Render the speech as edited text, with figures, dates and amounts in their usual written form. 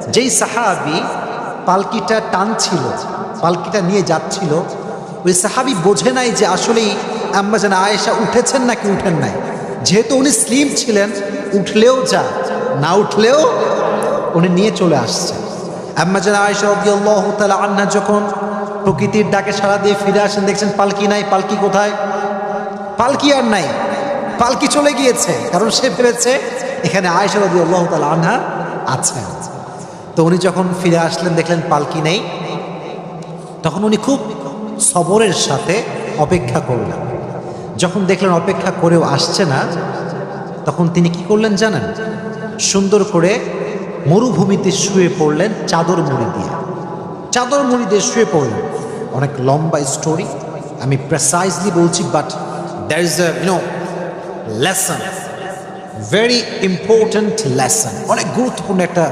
যেই সাহাবী পালকিটা টানছিল, পালকিটা নিয়ে যাচ্ছিল, ওই সাহাবী বোঝে নাই যে আসলেই আম্মা জান আয়েশা উঠেছেন নাকি উঠেন নাই। যেহেতু উনি স্লিম ছিলেন, উঠলেও যা, না উঠলেও উনি নিয়ে চলে আসছে। আম্মা জান আয়েশা রাদিয়াল্লাহু তাআলা আনহা যখন প্রকৃতির ডাকে সাড়া দিয়ে ফিরে আসেন, দেখছেন পালকি নাই। পালকি কোথায়? পালকি আর নাই, পালকি চলে গিয়েছে। কারণ সে ভেবেছে এখানে আয়েশা রাদিয়াল্লাহু তাআলা আনহা আছেন। তো উনি যখন ফিরে আসলেন, দেখলেন পালকি নেই। তখন উনি খুব সবরের সাথে অপেক্ষা করলেন। যখন দেখলেন অপেক্ষা করেও আসছে না, তখন তিনি কি করলেন জানেন? সুন্দর করে মরুভূমিতে শুয়ে পড়লেন চাদর মুড়ি দিয়ে। চাদর মুড়ি দিয়ে শুয়ে পড়লেন। অনেক লম্বা স্টোরি, আমি প্রেসাইজলি বলছি, but there is a lesson, very important lesson, অনেক গুরুত্বপূর্ণ একটা